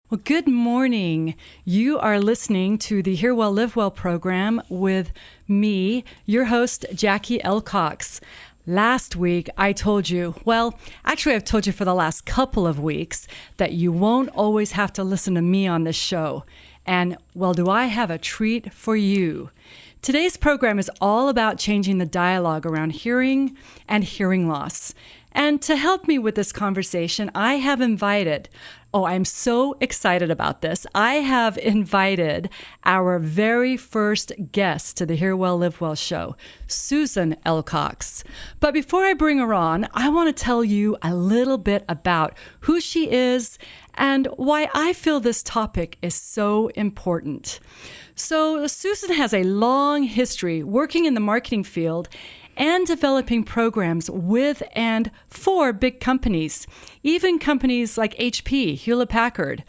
Well, good morning. You are listening to the Hear Well, Live Well program with me, your host, Jacquie Elcox. Last week, I told you, actually, I've told you for the last couple of weeks that you won't always have to listen to me on this show. And, do I have a treat for you? Today's program is all about changing the dialogue around hearing and hearing loss. And to help me with this conversation, I have invited, I'm so excited about this. I have invited our very first guest to the Hear Well, Live Well show, Susan Elcox. But before I bring her on, I want to tell you a little bit about who she is and why I feel this topic is so important. So Susan has a long history working in the marketing field and developing programs with and for big companies, even companies like HP, Hewlett-Packard.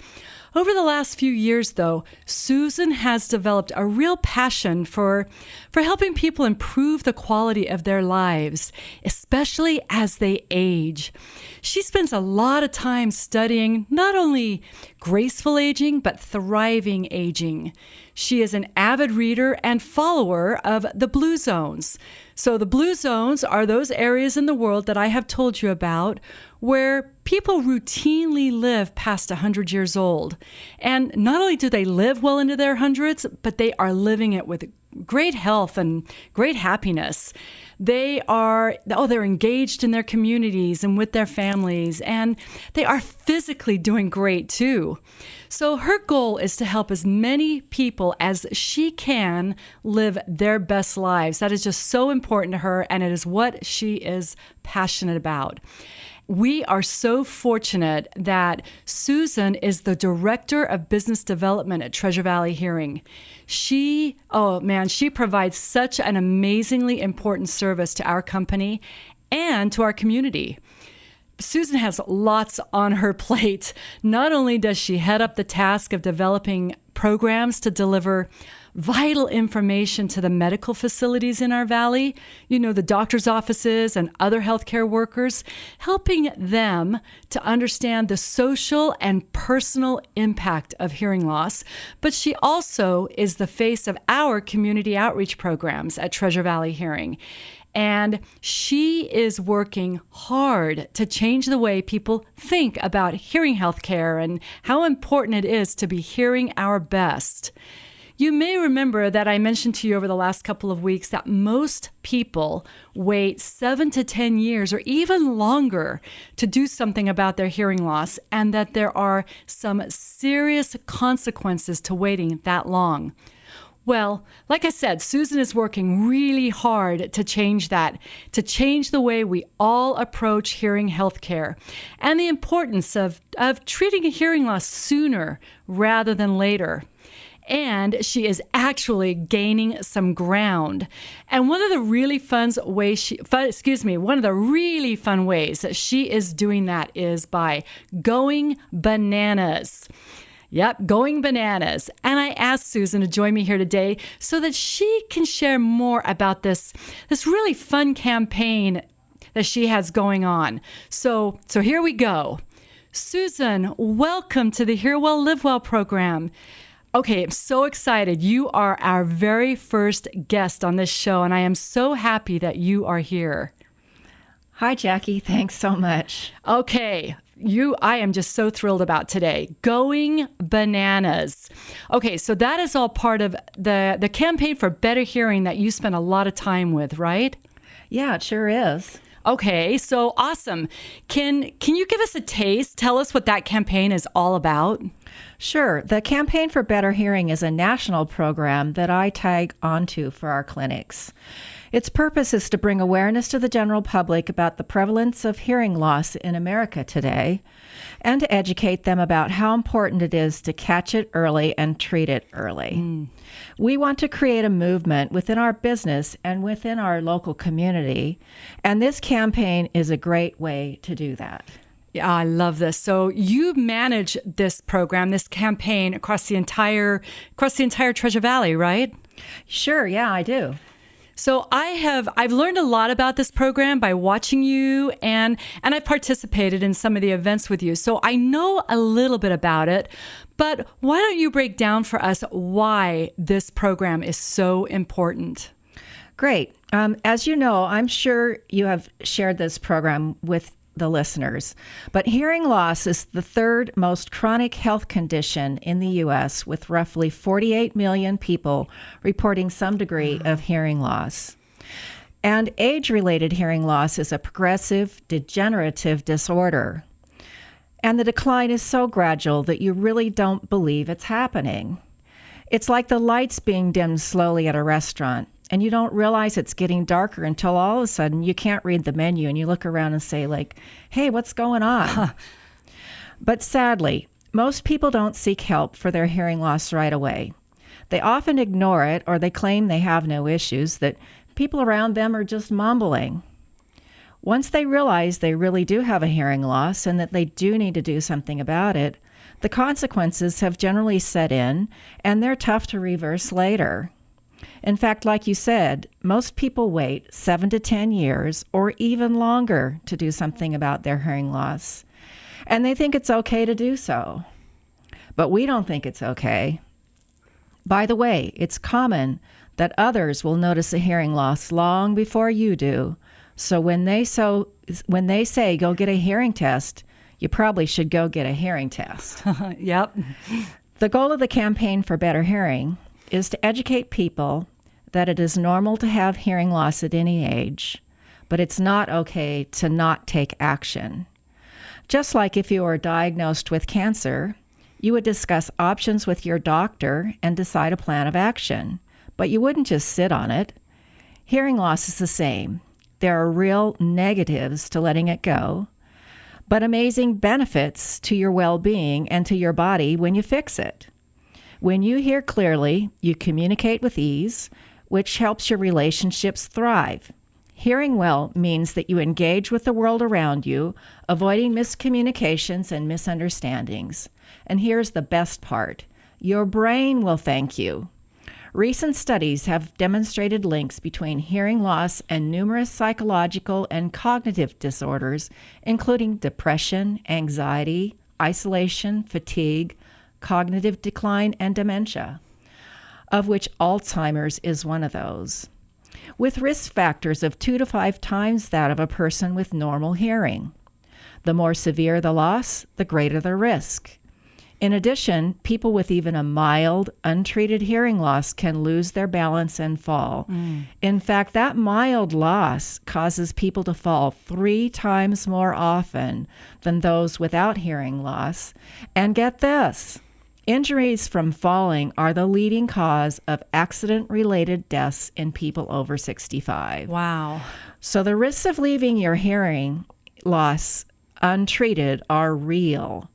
Over the last few years, though, Susan has developed a real passion for helping people improve the quality of their lives, especially as they age. She spends a lot of time studying not only graceful aging, but thriving aging. She is an avid reader and follower of the Blue Zones. So the Blue Zones are those areas in the world that I have told you about where people routinely live past 100 years old. And not only do they live well into their hundreds, but they are living it with great health and great happiness. They're engaged in their communities and with their families, and they are physically doing great too. So her goal is to help as many people as she can live their best lives. That is just so important to her, and it is what she is passionate about. We are so fortunate that Susan is the Director of Business Development at Treasure Valley Hearing. She provides such an amazingly important service to our company and to our community. Susan has lots on her plate. Not only does she head up the task of developing programs to deliver vital information to the medical facilities in our valley, the doctor's offices and other healthcare workers, helping them to understand the social and personal impact of hearing loss. But she also is the face of our community outreach programs at Treasure Valley Hearing. And she is working hard to change the way people think about hearing healthcare and how important it is to be hearing our best. You may remember that I mentioned to you over the last couple of weeks that most people wait 7 to 10 years or even longer to do something about their hearing loss, and that there are some serious consequences to waiting that long. Well, like I said, Susan is working really hard to change that, to change the way we all approach hearing healthcare and the importance of treating a hearing loss sooner rather than later. And she is actually gaining some ground. And one of the really fun ways that she is doing that is by going bananas. Yep, going bananas. And I asked Susan to join me here today so that she can share more about this really fun campaign that she has going on. So here we go. Susan, welcome to the Hear Well, Live Well program. Okay, I'm so excited. You are our very first guest on this show, and I am so happy that you are here. Hi, Jackie. Thanks so much. Okay, I am just so thrilled about today. Going bananas. Okay, so that is all part of the campaign for better hearing that you spend a lot of time with, right? Yeah, it sure is. Okay, so awesome. Can you give us a taste? Tell us what that campaign is all about. Sure. The Campaign for Better Hearing is a national program that I tag onto for our clinics. Its purpose is to bring awareness to the general public about the prevalence of hearing loss in America today and to educate them about how important it is to catch it early and treat it early. We want to create a movement within our business and within our local community, and this campaign is a great way to do that. Yeah, I love this. So you manage this program, this campaign across the entire Treasure Valley, right? Sure, yeah, I do. So I've learned a lot about this program by watching you, and I've participated in some of the events with you. So I know a little bit about it, But why don't you break down for us why this program is so important? Great. As you know, I'm sure you have shared this program with the listeners, but hearing loss is the third most chronic health condition in the U.S., with roughly 48 million people reporting some degree of hearing loss. And age-related hearing loss is a progressive, degenerative disorder. And the decline is so gradual that you really don't believe it's happening. It's like the lights being dimmed slowly at a restaurant, and you don't realize it's getting darker until all of a sudden you can't read the menu and you look around and say, like, hey, what's going on? But sadly, most people don't seek help for their hearing loss right away. They often ignore it, or they claim they have no issues, that people around them are just mumbling. Once they realize they really do have a hearing loss and that they do need to do something about it, the consequences have generally set in, and they're tough to reverse later. In fact, like you said, most people wait 7 to 10 years or even longer to do something about their hearing loss. And they think it's okay to do so. But we don't think it's okay. By the way, it's common that others will notice a hearing loss long before you do. So when they say go get a hearing test, you probably should go get a hearing test. Yep. The goal of the Campaign for Better Hearing is to educate people that it is normal to have hearing loss at any age, but it's not okay to not take action. Just like if you were diagnosed with cancer, you would discuss options with your doctor and decide a plan of action, but you wouldn't just sit on it. Hearing loss is the same. There are real negatives to letting it go, but amazing benefits to your well-being and to your body when you fix it. When you hear clearly, you communicate with ease, which helps your relationships thrive. Hearing well means that you engage with the world around you, avoiding miscommunications and misunderstandings. And here's the best part. Your brain will thank you. Recent studies have demonstrated links between hearing loss and numerous psychological and cognitive disorders, including depression, anxiety, isolation, fatigue, cognitive decline, and dementia, of which Alzheimer's is one of those, with risk factors of 2 to 5 times that of a person with normal hearing. The more severe the loss, the greater the risk. In addition, people with even a mild, untreated hearing loss can lose their balance and fall. In fact, that mild loss causes people to fall 3 times more often than those without hearing loss. And get this, injuries from falling are the leading cause of accident-related deaths in people over 65. Wow. So the risks of leaving your hearing loss untreated are real.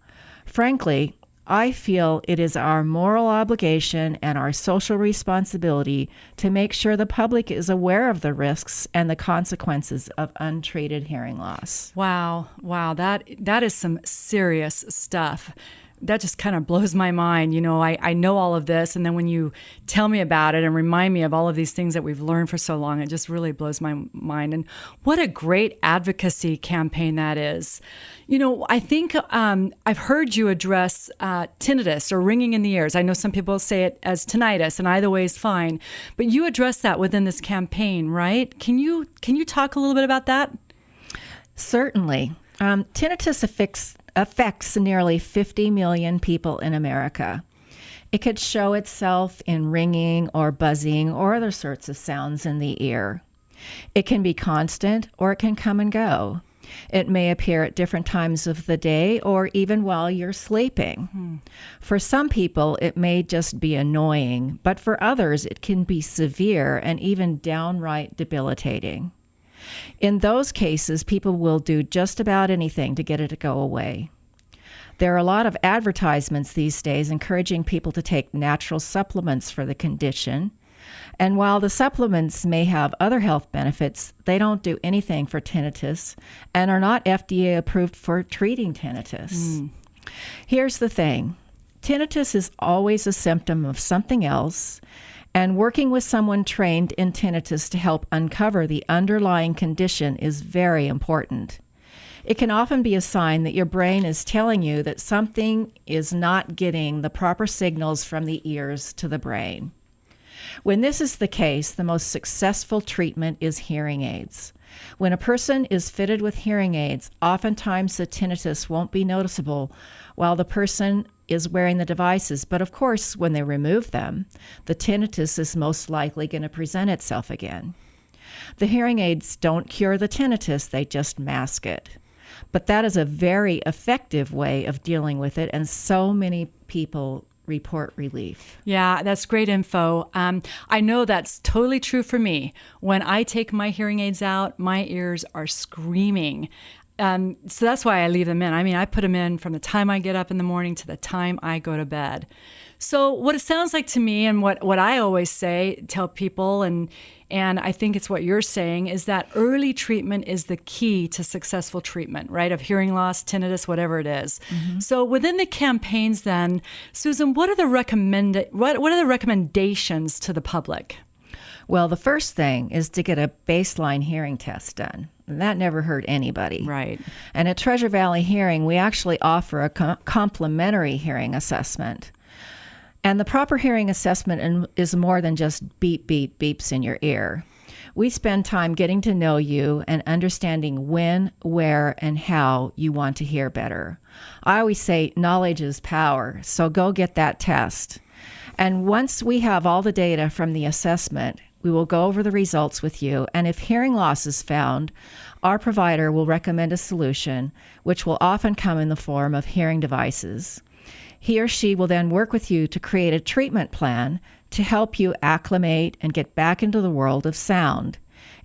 Frankly, I feel it is our moral obligation and our social responsibility to make sure the public is aware of the risks and the consequences of untreated hearing loss. Wow. That is some serious stuff. That just kind of blows my mind. You know, I know all of this, and then when you tell me about it and remind me of all of these things that we've learned for so long, it just really blows my mind. And what a great advocacy campaign that is. You know, I think I've heard you address tinnitus or ringing in the ears. I know some people say it as tinnitus, and either way is fine. But you address that within this campaign, right? Can you talk a little bit about that? Certainly. Tinnitus affects nearly 50 million people in America. It could show itself in ringing or buzzing or other sorts of sounds in the ear. It can be constant or it can come and go. It may appear at different times of the day or even while you're sleeping. For some people, it may just be annoying, but for others, it can be severe and even downright debilitating. In those cases, people will do just about anything to get it to go away. There are a lot of advertisements these days encouraging people to take natural supplements for the condition. And while the supplements may have other health benefits, they don't do anything for tinnitus and are not FDA approved for treating tinnitus. Here's the thing. Tinnitus is always a symptom of something else, and working with someone trained in tinnitus to help uncover the underlying condition is very important. It can often be a sign that your brain is telling you that something is not getting the proper signals from the ears to the brain. When this is the case, the most successful treatment is hearing aids. When a person is fitted with hearing aids, oftentimes the tinnitus won't be noticeable while the person is wearing the devices. But of course, when they remove them, the tinnitus is most likely going to present itself again. The hearing aids don't cure the tinnitus, they just mask it. But that is a very effective way of dealing with it, and so many people report relief. Yeah, that's great info. I know that's totally true for me. When I take my hearing aids out, my ears are screaming. So that's why I leave them in. I mean, I put them in from the time I get up in the morning to the time I go to bed. So what it sounds like to me, and what I always tell people, and I think it's what you're saying, is that early treatment is the key to successful treatment, right? Of hearing loss, tinnitus, whatever it is. Mm-hmm. So within the campaigns then, Susan, what are the recommendations to the public? Well, the first thing is to get a baseline hearing test done. And that never hurt anybody. Right. And at Treasure Valley Hearing, we actually offer a complimentary hearing assessment. And the proper hearing assessment is more than just beep, beep, beeps in your ear. We spend time getting to know you and understanding when, where, and how you want to hear better. I always say knowledge is power, so go get that test. And once we have all the data from the assessment, we will go over the results with you, and if hearing loss is found, our provider will recommend a solution, which will often come in the form of hearing devices. He or she will then work with you to create a treatment plan to help you acclimate and get back into the world of sound.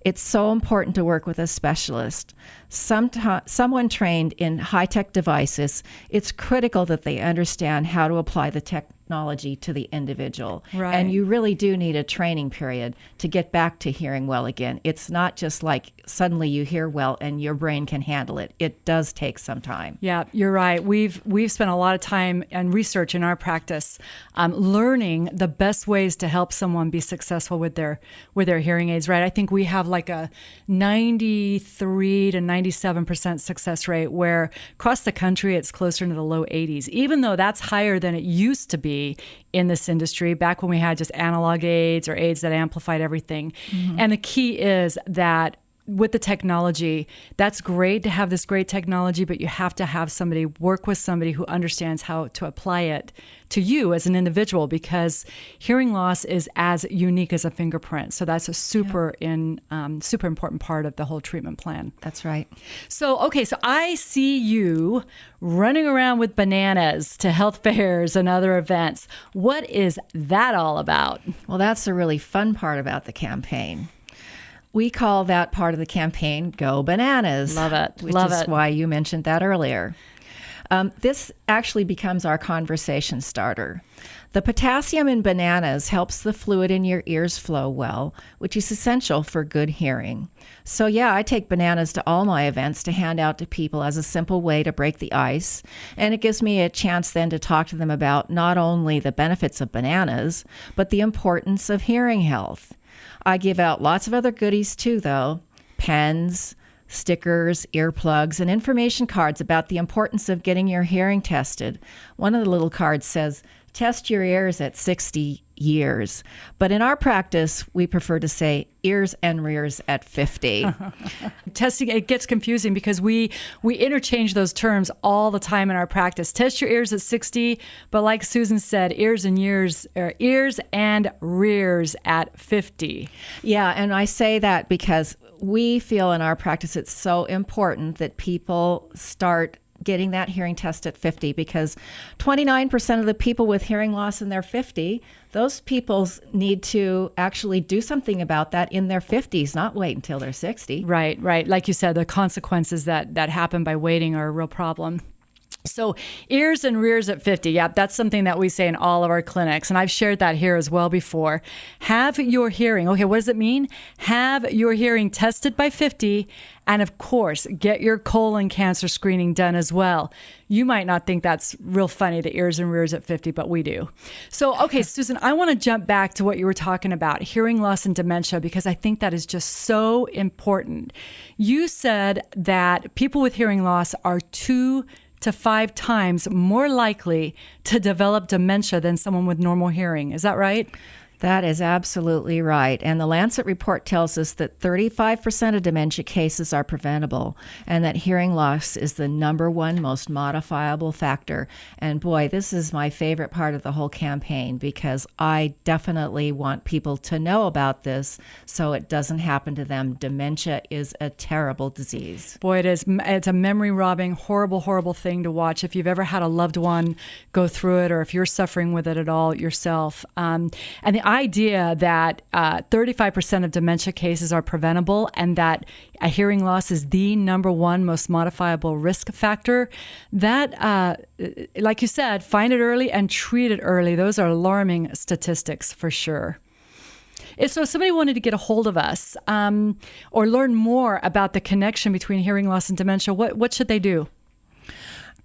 It's so important to work with a specialist. Someone trained in high-tech devices, it's critical that they understand how to apply the technology to the individual. Right. And you really do need a training period to get back to hearing well again. It's not just like suddenly you hear well and your brain can handle it. It does take some time. Yeah, you're right. We've spent a lot of time and research in our practice learning the best ways to help someone be successful with their hearing aids, right? I think we have like a 93 to 97% success rate, where across the country it's closer to the low 80s, even though that's higher than it used to be in this industry back when we had just analog aids or aids that amplified everything. Mm-hmm. And the key is that with the technology, that's great to have this great technology, but you have to have somebody work with somebody who understands how to apply it to you as an individual, because hearing loss is as unique as a fingerprint. So that's a super important part of the whole treatment plan. That's right. So I see you running around with bananas to health fairs and other events. What is that all about? Well, that's the really fun part about the campaign. We call that part of the campaign Go Bananas. Love it. Which is why you mentioned that earlier. This actually becomes our conversation starter. The potassium in bananas helps the fluid in your ears flow well, which is essential for good hearing. So yeah, I take bananas to all my events to hand out to people as a simple way to break the ice. And it gives me a chance then to talk to them about not only the benefits of bananas, but the importance of hearing health. I give out lots of other goodies too, though. Pens, stickers, earplugs, and information cards about the importance of getting your hearing tested. One of the little cards says, test your ears at 60 years. But in our practice, we prefer to say ears and rears at 50. Testing, it gets confusing because we interchange those terms all the time in our practice. Test your ears at 60, but like Susan said, ears and rears at 50. Yeah, and I say that because we feel in our practice it's so important that people start getting that hearing test at 50, because 29% of the people with hearing loss in their 50, those people need to actually do something about that in their 50s, not wait until they're 60. Right. Like you said, the consequences that happen by waiting are a real problem. So ears and rears at 50. Yep, that's something that we say in all of our clinics. And I've shared that here as well before. Have your hearing. Okay, what does it mean? Have your hearing tested by 50. And of course, get your colon cancer screening done as well. You might not think that's real funny, the ears and rears at 50, but we do. So, okay, Susan, I want to jump back to what you were talking about, hearing loss and dementia, because I think that is just so important. You said that people with hearing loss are 2 to 5 times more likely to develop dementia than someone with normal hearing. Is that right? That is absolutely right. And the Lancet report tells us that 35% of dementia cases are preventable, and that hearing loss is the number one most modifiable factor. And boy, this is my favorite part of the whole campaign, because I definitely want people to know about this so it doesn't happen to them. Dementia is a terrible disease. Boy, it is. It's a memory-robbing, horrible, horrible thing to watch if you've ever had a loved one go through it, or if you're suffering with it at all yourself. And the idea that 35% of dementia cases are preventable and that a hearing loss is the number one most modifiable risk factor, that, like you said, find it early and treat it early. Those are alarming statistics for sure. So if somebody wanted to get a hold of us or learn more about the connection between hearing loss and dementia, what should they do?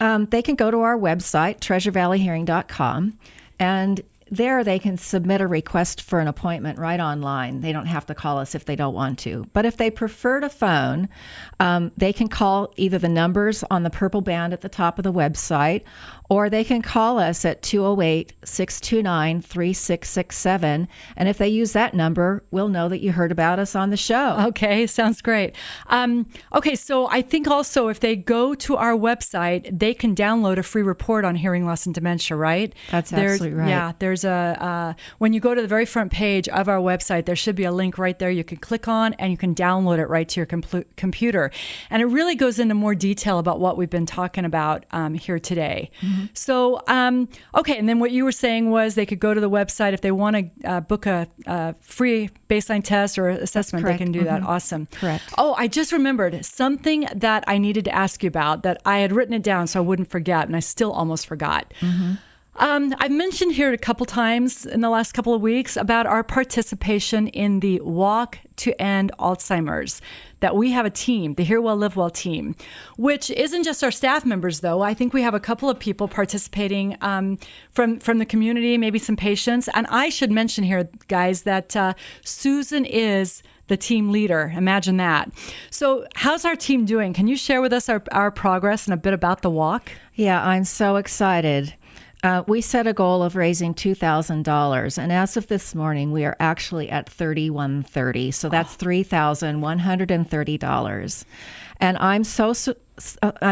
They can go to our website, treasurevalleyhearing.com, and there they can submit a request for an appointment right online. They don't have to call us if they don't want to. But if they prefer to phone, they can call either the numbers on the purple band at the top of the website, or they can call us at 208-629-3667. And if they use that number, we'll know that you heard about us on the show. Okay, sounds great. Okay, so I think also if they go to our website, they can download a free report on hearing loss and dementia, right? That's absolutely right. Yeah, there's when you go to the very front page of our website, there should be a link right there you can click on, and you can download it right to your computer. And it really goes into more detail about what we've been talking about here today. Mm-hmm. So, okay, and then what you were saying was they could go to the website if they want to book a free baseline test or assessment. They can do that. Awesome. Correct. Oh, I just remembered something that I needed to ask you about that I had written it down so I wouldn't forget, and I still almost forgot. Mm-hmm. I've mentioned here a couple times in the last couple of weeks about our participation in the Walk to End Alzheimer's, that we have a team, the Hear Well, Live Well team, which isn't just our staff members, though. I think we have a couple of people participating from the community, maybe some patients. And I should mention here, guys, that Susan is the team leader. Imagine that. So how's our team doing? Can you share with us our progress and a bit about the walk? Yeah, I'm so excited. We set a goal of raising $2,000, and as of this morning, we are actually at $3,130. So that's $3,130, and I'm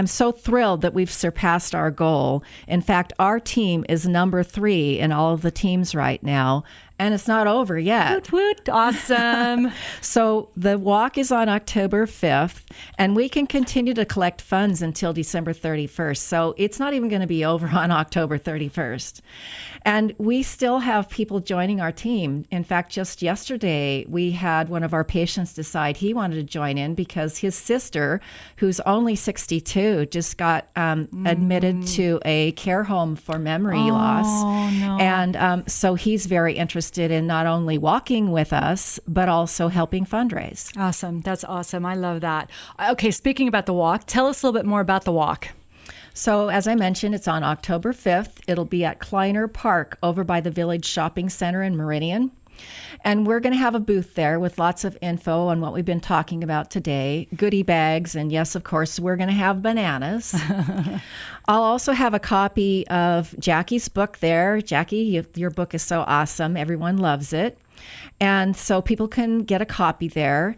so thrilled that we've surpassed our goal. In fact, our team is number 3 in all of the teams right now, and it's not over yet. Woot, woot. Awesome. So the walk is on October 5th, and we can continue to collect funds until December 31st. So it's not even going to be over on October 31st. And we still have people joining our team. In fact, just yesterday, we had one of our patients decide he wanted to join in because his sister, who's only 62, just got admitted to a care home for memory loss. No. And so he's very interested in not only walking with us, but also helping fundraise. Awesome. That's awesome. I love that. Okay, speaking about the walk, tell us a little bit more about the walk. So as I mentioned, it's on October 5th. It'll be at Kleiner Park over by the Village Shopping Center in Meridian. And we're going to have a booth there with lots of info on what we've been talking about today, goodie bags, and yes, of course, we're going to have bananas. I'll also have a copy of Jackie's book there. Jackie, your book is so awesome. Everyone loves it. And so people can get a copy there.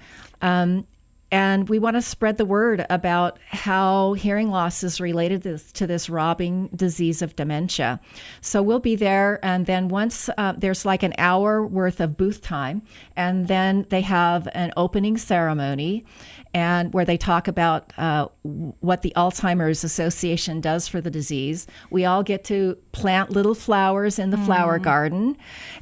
And we want to spread the word about how hearing loss is related to this robbing disease of dementia. So we'll be there, and then once there's like an hour worth of booth time, and then they have an opening ceremony, and where they talk about what the Alzheimer's Association does for the disease. We all get to plant little flowers in the flower garden,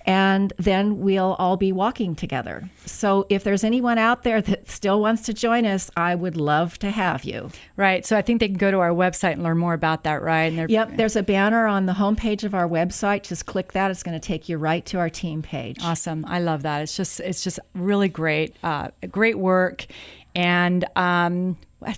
and then we'll all be walking together. So if there's anyone out there that still wants to join us, I would love to have you. Right. So I think they can go to our website and learn more about that, right? And Yep. There's a banner on the homepage of our website. Just click that. It's going to take you right to our team page. Awesome. I love that. It's just really great, great work. And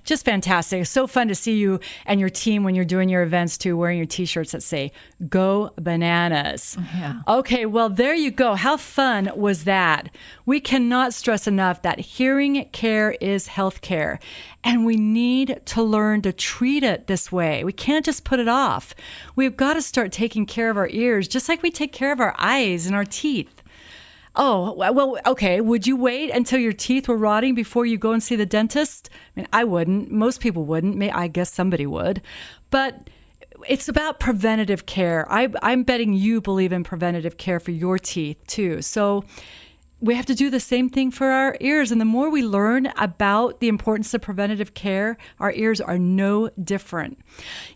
just fantastic. It's so fun to see you and your team when you're doing your events too, wearing your t-shirts that say, "Go Bananas." Yeah. Okay, well, there you go. How fun was that? We cannot stress enough that hearing care is health care, and we need to learn to treat it this way. We can't just put it off. We've got to start taking care of our ears, just like we take care of our eyes and our teeth. Oh, well, okay. Would you wait until your teeth were rotting before you go and see the dentist? I mean, I wouldn't. Most people wouldn't. I guess somebody would. But it's about preventative care. I'm betting you believe in preventative care for your teeth, too. So we have to do the same thing for our ears. And the more we learn about the importance of preventative care, our ears are no different.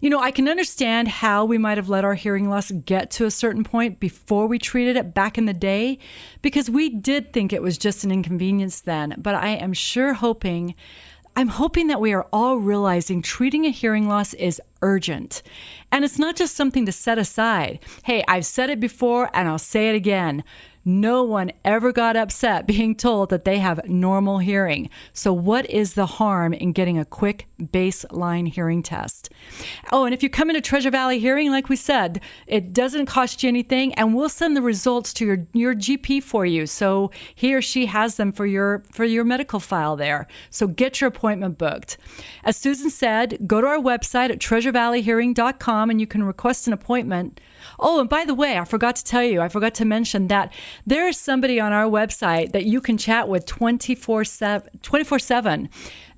You know, I can understand how we might have let our hearing loss get to a certain point before we treated it back in the day, because we did think it was just an inconvenience then. But I'm hoping that we are all realizing treating a hearing loss is urgent. And it's not just something to set aside. Hey, I've said it before and I'll say it again. No one ever got upset being told that they have normal hearing. So what is the harm in getting a quick baseline hearing test? Oh, and if you come into Treasure Valley Hearing, like we said, it doesn't cost you anything, and we'll send the results to your GP for you. So he or she has them for your medical file there. So get your appointment booked. As Susan said, go to our website at treasurevalleyhearing.com and you can request an appointment. Oh, and by the way, I forgot to mention that there is somebody on our website that you can chat with 24/7.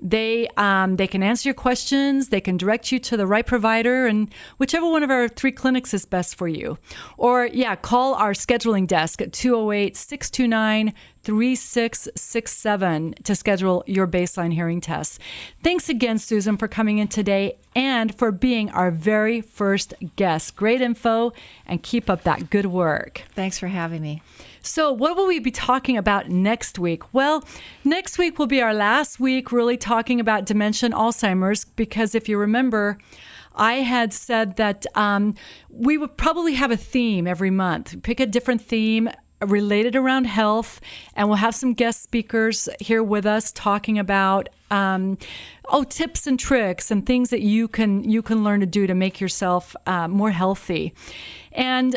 They can answer your questions. They can direct you to the right provider, and whichever one of our 3 clinics is best for you. Or, call our scheduling desk at 208-629-3667 to schedule your baseline hearing test. Thanks again, Susan, for coming in today and for being our very first guest. Great info, and keep up that good work. Thanks for having me. So what will we be talking about next week? Well, next week will be our last week really talking about dementia and Alzheimer's, because if you remember, I had said that we would probably have a theme every month. Pick a different theme related around health, and we'll have some guest speakers here with us talking about tips and tricks and things that you can learn to do to make yourself more healthy. And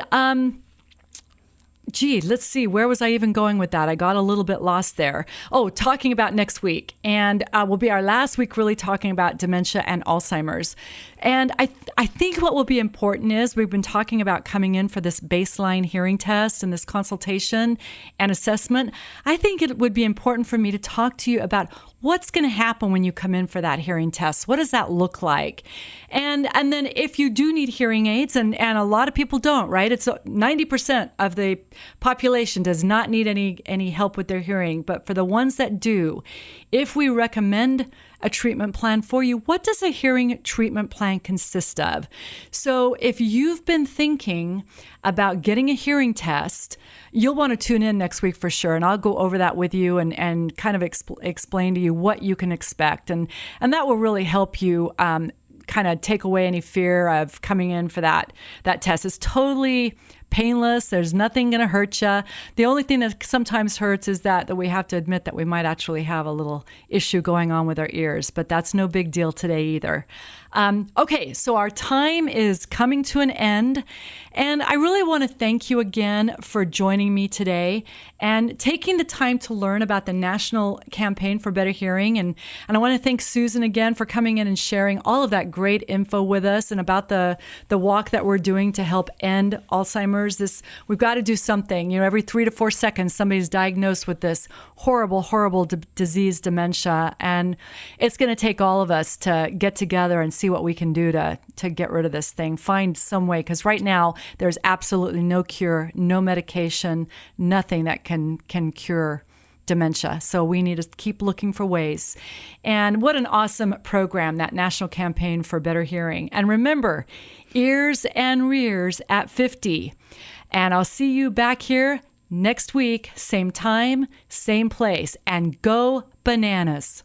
let's see. Where was I even going with that? I got a little bit lost there. Oh, talking about next week. And will be our last week really talking about dementia and Alzheimer's. And I think what will be important is we've been talking about coming in for this baseline hearing test and this consultation and assessment. I think it would be important for me to talk to you about what's going to happen when you come in for that hearing test. What does that look like? And then if you do need hearing aids, and a lot of people don't, right? It's 90% of the population does not need any help with their hearing. But for the ones that do, if we recommend a treatment plan for you, what does a hearing treatment plan consist of? So if you've been thinking about getting a hearing test, you'll want to tune in next week for sure. And I'll go over that with you and kind of explain to you what you can expect. And that will really help you kind of take away any fear of coming in for that test. It's totally painless. There's nothing going to hurt you. The only thing that sometimes hurts is that we have to admit that we might actually have a little issue going on with our ears, but that's no big deal today either. Okay, so our time is coming to an end, and I really want to thank you again for joining me today and taking the time to learn about the National Campaign for Better Hearing. And I want to thank Susan again for coming in and sharing all of that great info with us and about the walk that we're doing to help end Alzheimer's. We've got to do something. You know, every 3 to 4 seconds, somebody's diagnosed with this horrible disease, dementia, and it's going to take all of us to get together and see what we can do to get rid of this thing, find some way, because right now there's absolutely no cure, no medication, nothing that can cure dementia. So we need to keep looking for ways. And what an awesome program, that National Campaign for Better Hearing. And remember, ears and rears at 50. And I'll see you back here next week, same time, same place. And go bananas.